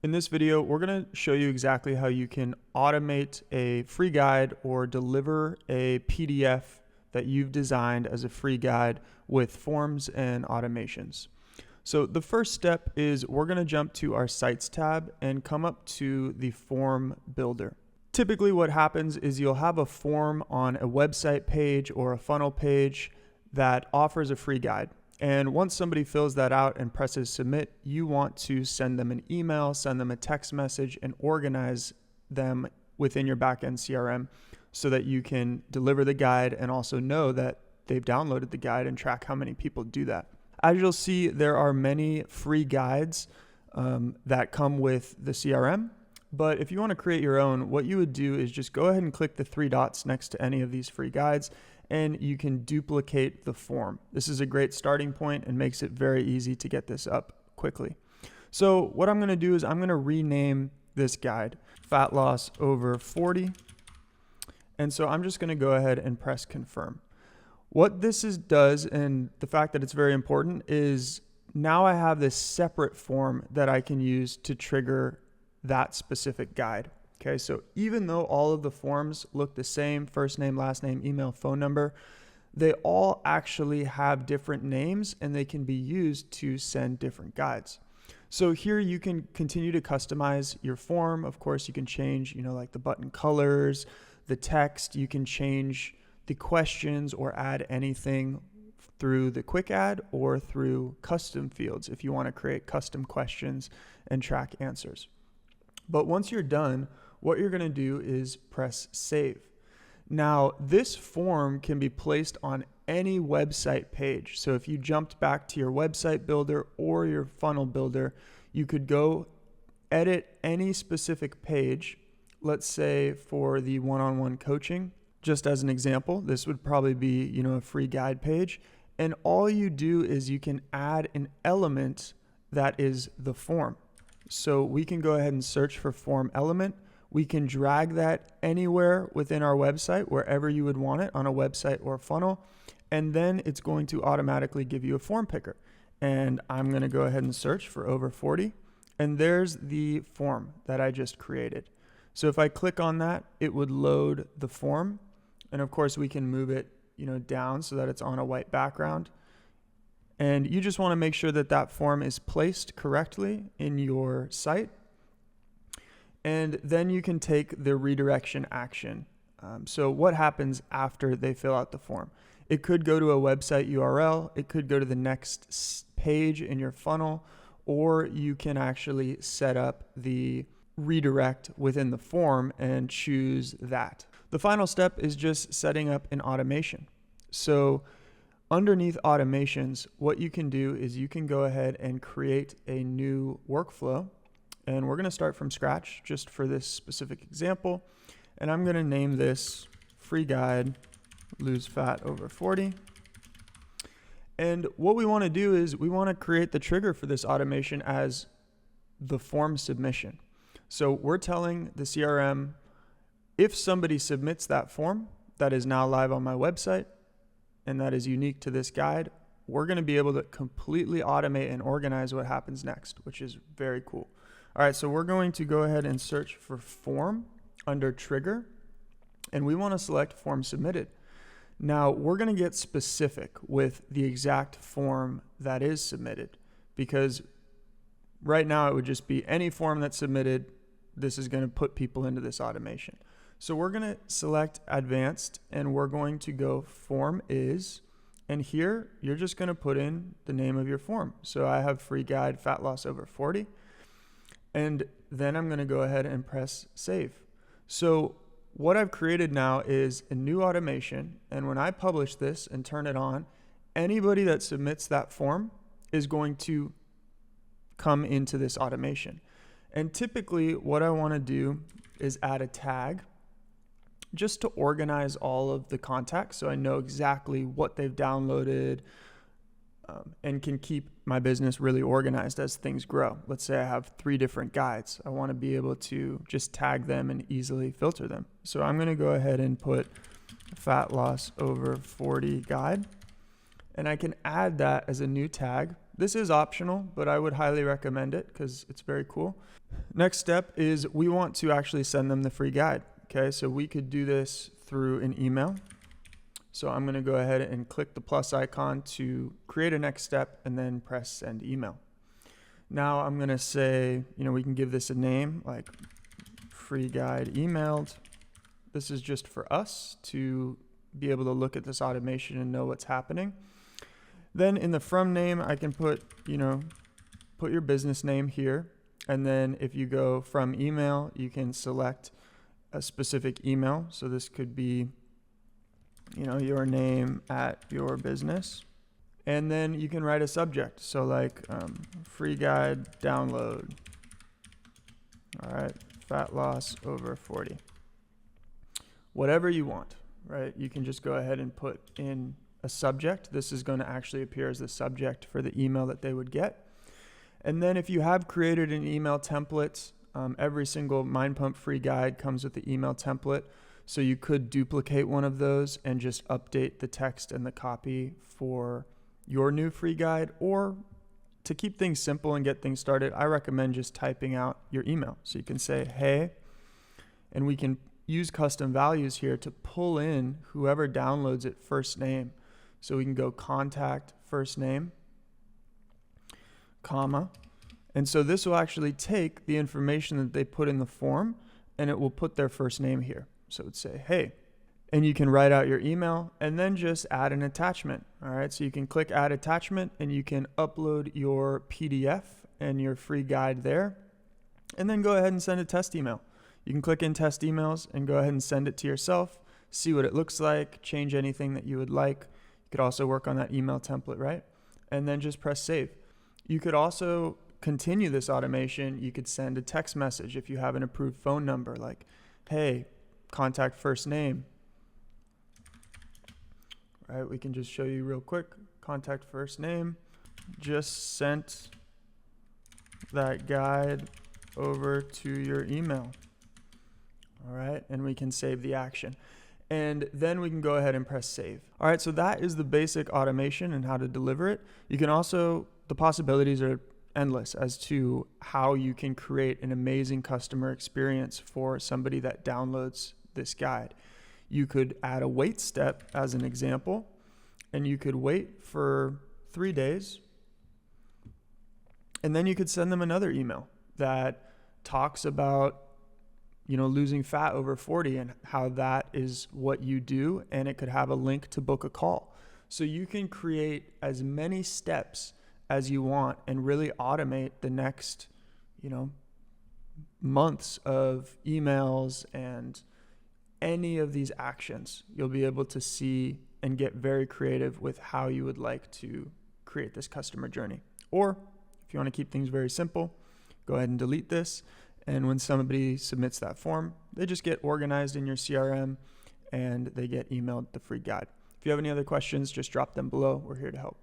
In this video, we're going to show you exactly how you can automate a free guide or deliver a PDF that you've designed as a free guide with forms and automations. So the first step is we're going to jump to our Sites tab and come up to the form builder. Typically what happens is you'll have a form on a website page or a funnel page that offers a free guide. And once somebody fills that out and presses submit, you want to send them an email, send them a text message, and organize them within your backend CRM so that you can deliver the guide and also know that they've downloaded the guide and track how many people do that. As you'll see, there are many free guides that come with the CRM. But if you want to create your own, what you would do is just go ahead and click the three dots next to any of these free guides, and you can duplicate the form. This is a great starting point and makes it very easy to get this up quickly. So what I'm going to do is I'm going to rename this guide Fat Loss Over 40. And so I'm just going to go ahead and press confirm. What this does, and the fact that it's very important, is now I have this separate form that I can use to trigger that specific guide. Okay, so even though all of the forms look the same, first name, last name, email, phone number, they all actually have different names and they can be used to send different guides. So here you can continue to customize your form. Of course, you can change, like the button colors, the text, you can change the questions or add anything through the quick add or through custom fields if you want to create custom questions and track answers. But once you're done, what you're going to do is press save. Now, this form can be placed on any website page. So if you jumped back to your website builder or your funnel builder, you could go edit any specific page. Let's say for the one-on-one coaching, just as an example, this would probably be, a free guide page. And all you do is you can add an element that is the form. So we can go ahead and search for form element. We can drag that anywhere within our website, wherever you would want it on a website or a funnel. And then it's going to automatically give you a form picker. And I'm going to go ahead and search for over 40. And there's the form that I just created. So if I click on that, it would load the form. And of course we can move it, down so that it's on a white background. And you just want to make sure that that form is placed correctly in your site. And then you can take the redirection action. So what happens after they fill out the form? It could go to a website URL. It could go to the next page in your funnel, or you can actually set up the redirect within the form and choose that. The final step is just setting up an automation. So underneath automations, what you can do is you can go ahead and create a new workflow. And we're going to start from scratch just for this specific example. And I'm going to name this free guide, lose fat over 40. And what we want to do is we want to create the trigger for this automation as the form submission. So we're telling the CRM, if somebody submits that form that is now live on my website, and that is unique to this guide, we're going to be able to completely automate and organize what happens next, which is very cool. All right, so we're going to go ahead and search for form under trigger, and we want to select form submitted. Now, we're going to get specific with the exact form that is submitted, because right now it would just be any form that's submitted. This is going to put people into this automation. So we're going to select advanced, and we're going to go form is, and here you're just going to put in the name of your form. So I have free guide fat loss over 40. And then I'm going to go ahead and press save. So what I've created now is a new automation. And when I publish this and turn it on, anybody that submits that form is going to come into this automation. And typically what I want to do is add a tag just to organize all of the contacts so I know exactly what they've downloaded, and can keep my business really organized as things grow. Let's say I have 3 different guides. I want to be able to just tag them and easily filter them. So I'm going to go ahead and put fat loss over 40 guide, and I can add that as a new tag. This is optional, but I would highly recommend it because it's very cool. Next step is we want to actually send them the free guide. Okay, so we could do this through an email. So I'm going to go ahead and click the plus icon to create a next step and then press send email. Now I'm going to say, we can give this a name like free guide emailed. This is just for us to be able to look at this automation and know what's happening. Then in the from name, I can put your business name here. And then if you go from email, you can select a specific email. So this could be, your name at your business. And then you can write a subject. So like free guide download. All right, fat loss over 40. Whatever you want, right? You can just go ahead and put in a subject. This is going to actually appear as the subject for the email that they would get. And then if you have created an email template, every single Mind Pump free guide comes with the email template. So you could duplicate one of those and just update the text and the copy for your new free guide. Or to keep things simple and get things started, I recommend just typing out your email. So you can say, hey, and we can use custom values here to pull in whoever downloads it first name. So we can go contact first name, comma. And so this will actually take the information that they put in the form and it will put their first name here. So it would say, hey, and you can write out your email and then just add an attachment. All right. So you can click add attachment and you can upload your PDF and your free guide there and then go ahead and send a test email. You can click in test emails and go ahead and send it to yourself, see what it looks like, change anything that you would like. You could also work on that email template, right? And then just press save. You could also continue this automation. You could send a text message if you have an approved phone number, like, hey, contact first name. Right, we can just show you real quick. Contact first name. Just sent that guide over to your email. All right, and we can save the action. And then we can go ahead and press save. All right, so that is the basic automation and how to deliver it. You can also, the possibilities are endless as to how you can create an amazing customer experience for somebody that downloads this guide. You could add a wait step as an example, and you could wait for 3 days, and then you could send them another email that talks about losing fat over 40 and how that is what you do, and it could have a link to book a call. So you can create as many steps as you want and really automate the next, months of emails and any of these actions. You'll be able to see and get very creative with how you would like to create this customer journey. Or if you want to keep things very simple, go ahead and delete this. And when somebody submits that form, they just get organized in your CRM and they get emailed the free guide. If you have any other questions, just drop them below. We're here to help.